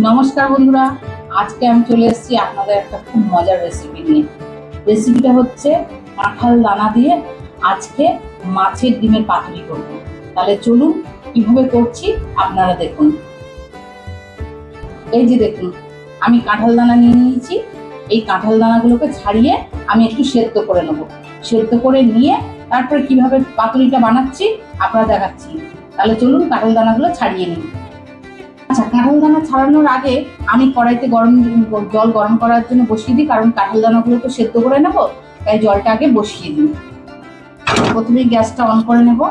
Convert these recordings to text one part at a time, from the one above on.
নমস্কার বন্ধুরা, আজকে আমি চলে এসেছি আপনাদের একটা খুব মজার রেসিপি নিয়ে। রেসিপিটা হচ্ছে কাঁঠাল দানা দিয়ে আজকে মাছের ডিমের পাতুরি করব। তাহলে চলুন কিভাবে করছি আপনারা দেখুন। এই যে দেখুন, আমি কাঁঠাল দানা নিয়ে নিয়েছি। এই কাঁঠাল দানাগুলোকে ছাড়িয়ে আমি একটু সেদ্ধ করে নেব। সেদ্ধ করে নিয়ে তারপরে কিভাবে পাতুরিটা বানাচ্ছি আপনারা দেখাচ্ছি। তাহলে চলুন কাঁঠাল দানাগুলো ছাড়িয়ে নিই। আচ্ছা, কাঁঠাল দানা ছাড়ানোর আগে আমি কড়াইতে জল গরম করার জন্য বসিয়ে দিই, কারণ কাঁঠাল দানাগুলো তো সেদ্ধ করে নেব, তাই জলটা আগে বসিয়ে দিই। প্রথমেই গ্যাসটা অন করে নেব।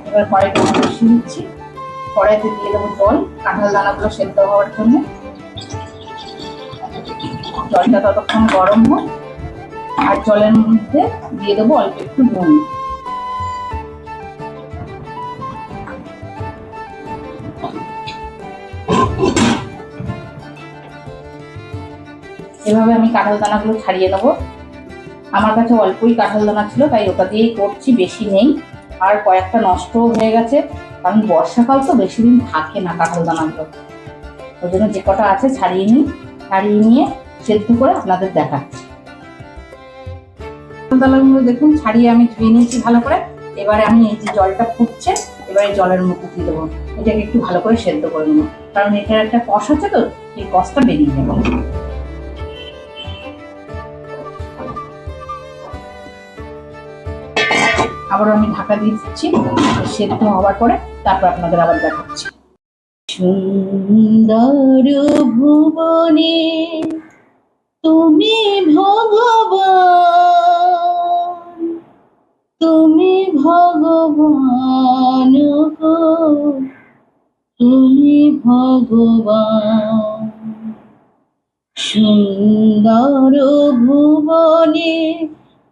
এবার কড়াইটা বসিয়ে দিচ্ছি। কড়াইতে দিয়ে দেবো জল কাঁঠাল দানাগুলো সেদ্ধ হওয়ার জন্য। জলটা ততক্ষণ গরম হোক, আর জলের মধ্যে দিয়ে দেবো অল্প একটু নুন। এভাবে আমি কাঁঠাল দানাগুলো ছাড়িয়ে নেবো। আমার কাছে অল্পই কাঁঠাল দানা ছিল, তাই ওটা দিয়েই করছি, বেশি নেই। আর কয়েকটা নষ্টও হয়ে গেছে, কারণ বর্ষাকাল তো বেশি দিন থাকে না কাঁঠাল দানাগুলো। ওই জন্য যে কটা আছে ছাড়িয়ে নিই। ছাড়িয়ে নিয়ে সেদ্ধ করে আপনাদের দেখাচ্ছি। কাঁঠাল দানাগুলো দেখুন ছাড়িয়ে আমি ধুয়ে নিয়েছি ভালো করে। এবারে আমি এই যে জলটা ফুটছে, এবারে জলের মধ্যে দিয়ে দেবো। এটাকে একটু ভালো করে সেদ্ধ করে নেবো, কারণ এটার একটা কষ আছে, তো এই কষটা বেরিয়ে যাবে। আবার আমি ঢাকা দিয়ে দিচ্ছি, সেদ্ধ হওয়ার পরে তারপর আপনাদের আবার দেখাচ্ছি। সুন্দর ভুবনে তুমি ভগবান, তুমি ভগবান গো, তুমি ভগবান। সুন্দর ভুবনে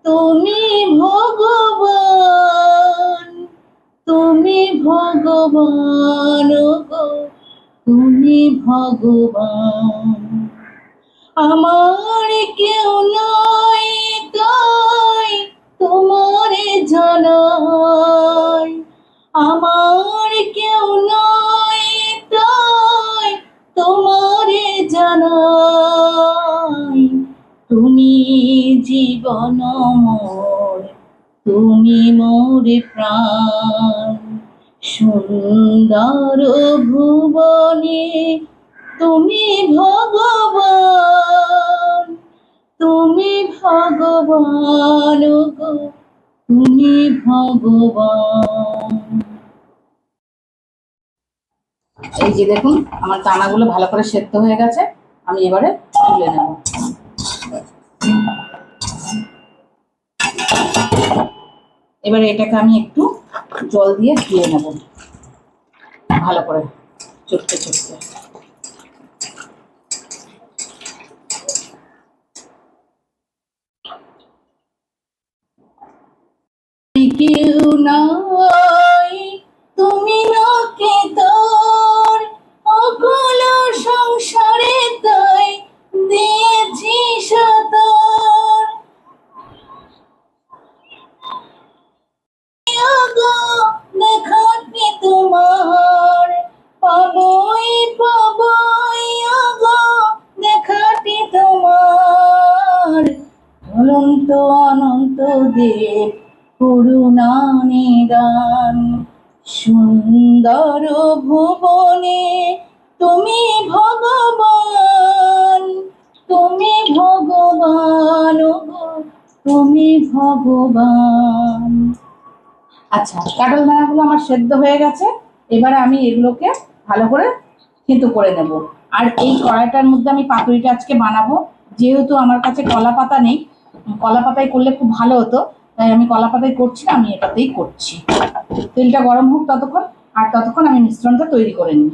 তুমি ভগবান, তুমি ভগবান গো, তুমি ভগবান। আমার কেউ নাই তাই তোমারে জানাই, আমার কেউ নাই তাই তোমারে জানাই। তুমি জীবন মোর, তুমি মোর প্রাণ। সুন্দর ভুবনে তুমি ভগবান, তুমি ভগবান গো, তুমি ভগবান। এই যে দেখুন, আমার দানাগুলো ভালো করে সেদ্ধ হয়ে গেছে। আমি এবারে তুলে নেব। এবারে এটাকে আমি একটু জল দিয়ে ধুয়ে নেব ভালো করে, চটকে চটকে। কেউ নাই তুমি নাকে তোর অকল সংসারে, তাই দিয়েছি সতর। দেখাতে তোমার পাবই পাবই গো, দেখাতে তোমার অনন্ত অনন্ত দেব করুণা নিদান। সুন্দর ভুবনে তুমি ভগবান, তুমি ভগবান গো, তুমি ভগবান। আচ্ছা, কাঁঠাল দানাগুলো আমার সেদ্ধ হয়ে গেছে। এবারে আমি এগুলোকে ভালো করে থেঁতো করে নেব। আর এই কড়াইটার মধ্যে আমি পাতুরিটা আজকে বানাবো। যেহেতু আমার কাছে কলা পাতা নেই, কলা পাতায় করলে খুব ভালো হতো, তাই আমি কলা পাতায় করছি না, আমি এটাতেই করছি। তেলটা গরম হোক ততক্ষণ, আর ততক্ষণ আমি মিশ্রণটা তৈরি করে নিই।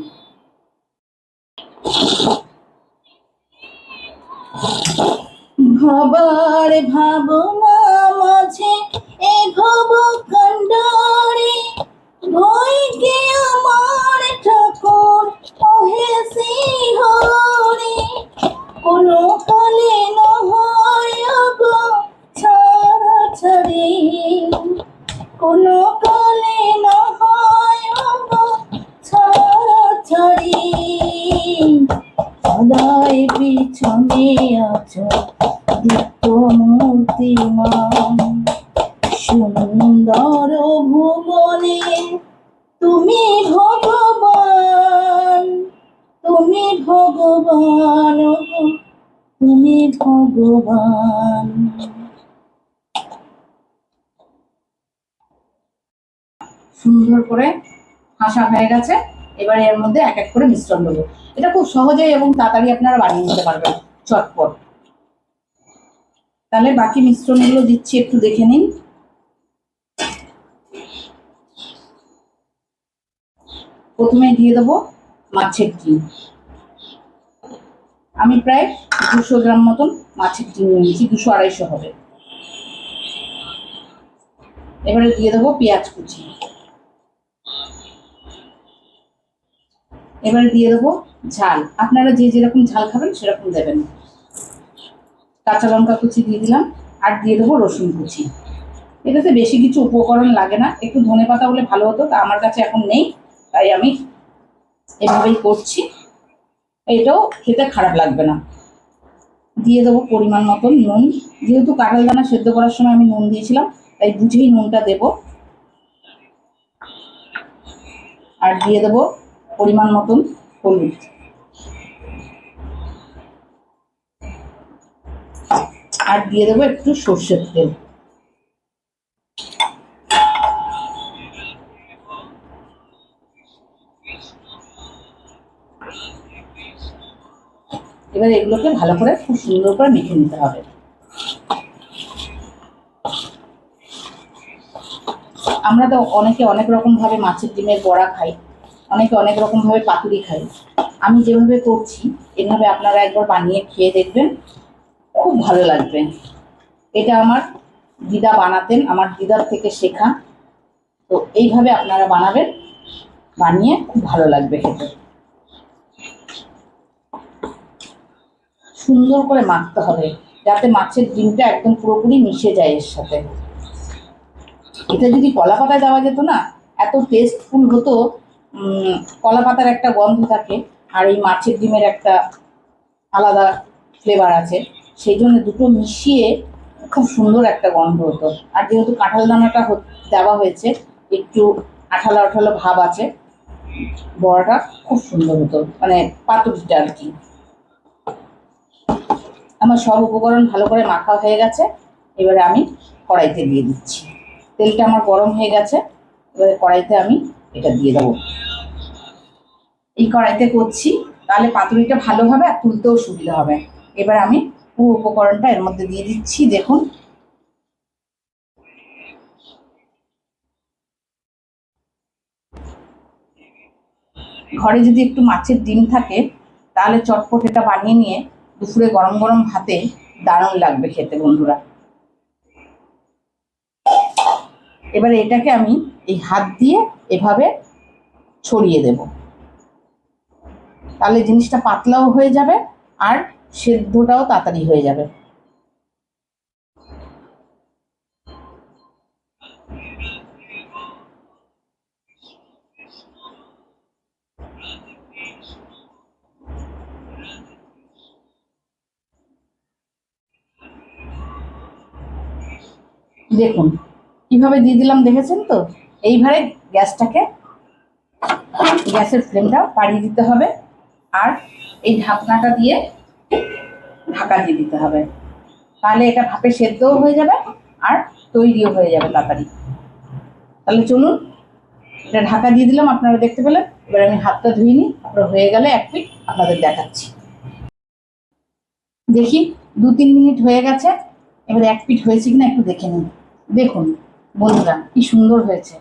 ভবার ভাবনা মাঝে এ ভব কাণ্ডারে, ভয়কে আমার ঠাকুর ওহে শ্রীহরি। কোনো কালে না হয় গো ছাড়াছাড়ি, কোনো কালে না হয় গো বলে তুমি ভগবান, তুমি ভগবান, ওগো তুমি ভগবান। সুন্দর করে হাসা হয়ে গেছে। এবারে এর মধ্যে এক এক করে মিশ্রণ দেবো। এটা খুব সহজেই এবং তাড়াতাড়ি আপনারা বানিয়ে নিতে পারবেন, চটপট। তাহলে বাকি মিশ্রণগুলো দিচ্ছি, একটু দেখে নিন। প্রথমে দিয়ে দেবো মাছের ডিম। আমি প্রায় 200 গ্রাম মতন মাছের ডিম নিয়েছি, 200-250 হবে। এবারে দিয়ে দেবো পেঁয়াজ কুচি। এবারে দিয়ে দেবো ঝাল, আপনারা যে যেরকম ঝাল খাবেন সেরকম দেবেন। কাঁচা লঙ্কা কুচি দিয়ে দিলাম, আর দিয়ে দেবো রসুন কুচি। এটাতে বেশি কিছু উপকরণ লাগে না, একটু ধনেপাতা হলে ভালো হতো, তা আমার কাছে এখন নেই, তাই আমি এভাবেই করছি। এটাও খেতে খারাপ লাগবে না। দিয়ে দেবো পরিমাণ মতন নুন, যেহেতু কাঁঠাল দানা সেদ্ধ করার সময় আমি নুন দিয়েছিলাম, তাই বুঝেই নুনটা দেব। আর দিয়ে দেবো পরিমাণ মতন হলুদ। আর দিয়ে দেবো একটু সর্ষের তেল। এবার এগুলোকে ভালো করে খুব সুন্দর করে মেখে নিতে হবে। আমরা তো অনেকে অনেক রকম ভাবে মাছের ডিমের বড়া খাই, অনেকে অনেক রকম ভাবে পাতুরি খাই। আমি যেভাবে করছি এভাবে আপনারা একবার বানিয়ে খেয়ে দেখবেন, খুব ভালো লাগবে। এটা আমার দিদা বানাতেন, আমার দিদার থেকে শেখা। তো এইভাবে আপনারা বানাবেন, বানিয়ে খুব ভালো লাগবে খেতে। সুন্দর করে মাখতে হবে যাতে মাছের ডিমটা একদম পুরোপুরি মিশে যায় এর সাথে। এটা যদি কলা পাতায় দেওয়া যেত না, এত টেস্টফুল হতো। কলা পাতার একটা গন্ধ থাকে, আর এই মাছের ডিমের একটা আলাদা ফ্লেভার আছে, সেই জন্য দুটো মিশিয়ে খুব সুন্দর একটা গন্ধ হতো। আর যেহেতু কাঁঠাল দানাটা দেওয়া হয়েছে, একটু আঠালো আঠালো ভাব আছে, বড়াটা খুব সুন্দর হতো, মানে পাতুরিটা আর কি। আমার সব উপকরণ ভালো করে মাখা হয়ে গেছে। এবারে আমি কড়াইতে দিয়ে দিচ্ছি। তেলটা আমার গরম হয়ে গেছে, এবারে কড়াইতে আমি এটা দিয়ে দেবো। এই কড়াইতে করছি, তাহলে পাতুরিটা ভালো হবে আর তুলতেও সুবিধা হবে। এবার আমি পুরো উপকরণটা এর মধ্যে দিয়ে দিচ্ছি। দেখুন, ঘরে যদি একটু মাছের ডিম থাকে তাহলে চটপট এটা বানিয়ে নিয়ে দুপুরে গরম গরম ভাতে দারুণ লাগবে খেতে বন্ধুরা। এবারে এটাকে আমি এই হাত দিয়ে এভাবে ছড়িয়ে দেব, তাহলে জিনিসটা পাতলাও হয়ে যাবে আর সেদ্ধটাও তাড়াতাড়ি হয়ে যাবে। দেখুন কিভাবে দিয়ে দিলাম, দেখেছেন তো? এইভাবে গ্যাসের ফ্লেমটা বাড়িয়ে দিতে হবে, আর এই ঢাকনাটা দিয়ে ঢাকা দিয়ে দিতে হবে, তাহলে এটা ভাপে সেদ্ধও হয়ে যাবে আর তৈরিও হয়ে যাবে তাড়াতাড়ি। তাহলে চলুন, এটা ঢাকা দিয়ে দিলাম, আপনারা দেখতে পেলেন। এবার আমি হাতটা ধুয়ে নিই, আপনার হয়ে গেলে এক পিঠ আপনাদের দেখাচ্ছি। দেখি 2-3 মিনিট হয়ে গেছে, এবার এক পিঠ হয়েছে কিনা একটু দেখে নিন। দেখুন বন্ধুরা কি সুন্দর হয়েছে,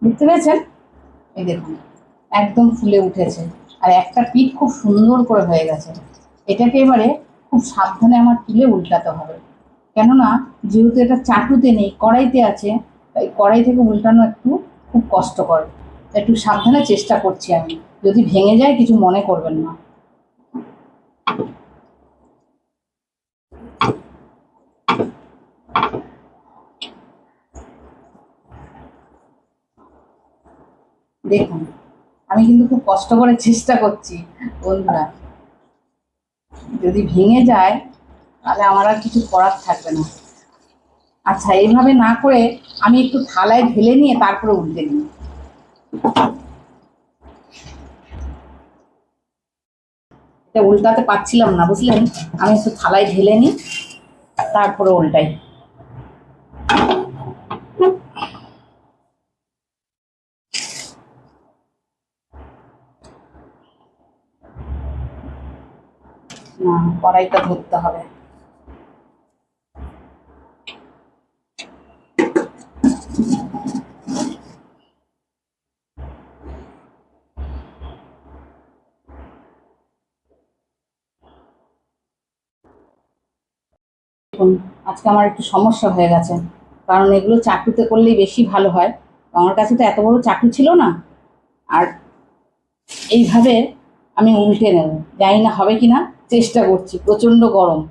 দেখতে পেয়েছেন? এই দেখুন একদম ফুলে উঠেছে, আর একটা পিঠ খুব সুন্দর করে হয়ে গেছে। এটাকে এবারে খুব সাবধানে আমার তুলে উল্টাতে হবে, কেননা যেহেতু এটা চাটুতে নেই, কড়াইতে আছে, তাই কড়াই থেকে উল্টানো একটু খুব কষ্টকর। একটু সাবধানে চেষ্টা করছি আমি, যদি ভেঙে যায় কিছু মনে করবেন না। দেখুন আমি কিন্তু খুব কষ্ট করে চেষ্টা করছি বন্ধুরা, যদি ভেঙে যায় তাহলে আমার আর কিছু করার থাকবে না। আচ্ছা, এইভাবে না করে আমি একটু থালায় ঢেলে নিয়ে তারপরে উল্টে নিই। এটা উল্টাতে পারছিলাম না, বুঝলেন? আমি একটু থালায় ঢেলে নিই, তারপরে উল্টাই। না, কড়াইটা ধরতে হবে। দেখুন, আজকে আমার একটু সমস্যা হয়ে গেছে, কারণ এগুলো চাটুতে করলেই বেশি ভালো হয়। আমার কাছে তো এত বড় চাটু ছিল না। আর এইভাবে আমি উল্টে নেব, জানি না হবে কিনা, চেষ্টা করছি। প্রচন্ড গরম।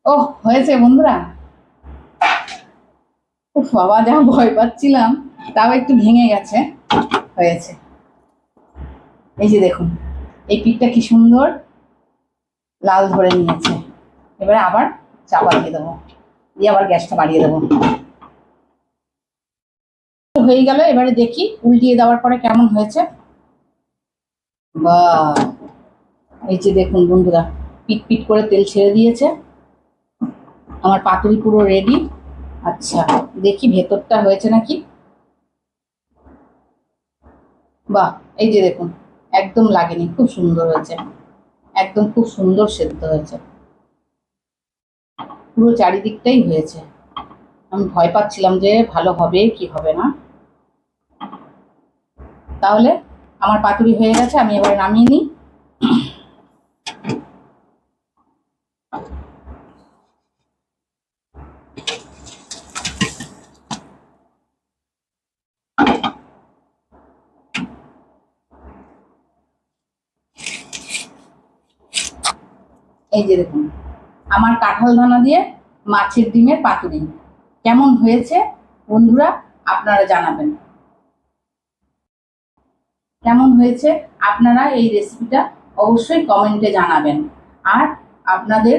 ও, হয়েছে বন্ধুরা। উফ বাবা, যা ভয় পাচ্ছিলাম, তাও একটু ভেঙে গেছে। হয়েছে। এই যে দেখুন, এই পিঠটা কি সুন্দর লাল ধরে নিয়েছে। এবারে আবার চাপা দিয়ে দেবো, দিয়ে আবার গ্যাসটা বাড়িয়ে দেবো। হয়ে গেল। এবারে দেখি উল্টিয়ে দেওয়ার পরে কেমন হয়েছে। বাহ, এই যে দেখুন বন্ধুরা, পিট পিট করে তেল ছেড়ে দিয়েছে। আমার পাতুরি পুরো রেডি। আচ্ছা, দেখি ভেতরটা হয়েছে নাকি। বাহ, এই যে দেখুন, একদম লাগেনি, খুব সুন্দর হয়েছে। একদম খুব সুন্দর সেদ্ধ হয়েছে, পুরো চারিদিকটাই হয়েছে। আমি ভয় পাচ্ছিলাম যে ভালো হবে কি হবে না। তাহলে আমার পাতুরি হয়ে গেছে, আমি এবার নামিয়ে নিই। এই যে দেখুন, আমার কাঁঠাল দানা দিয়ে মাছের ডিমের পাতুরি কেমন হয়েছে বন্ধুরা, আপনারা জানাবেন। কেমন হয়েছে আপনারা এই রেসিপিটা অবশ্যই কমেন্টে জানাবেন। আর আপনাদের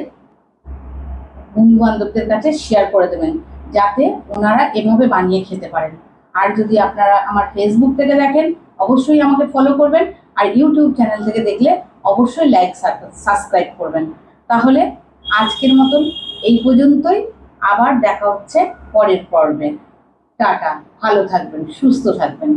বন্ধু বান্ধবদের কাছে শেয়ার করে দেবেন, যাতে ওনারা এভাবে বানিয়ে খেতে পারেন। আর যদি আপনারা আমার ফেসবুক থেকে দেখেন, অবশ্যই আমাকে ফলো করবেন। আর ইউটিউব চ্যানেল থেকে দেখলে অবশ্যই লাইক সাবস্ক্রাইব করবেন। তাহলে আজকের মতন এই পর্যন্তই। আবার দেখা হচ্ছে পরের পর্বে। টাটা, ভালো থাকবেন, সুস্থ থাকবেন।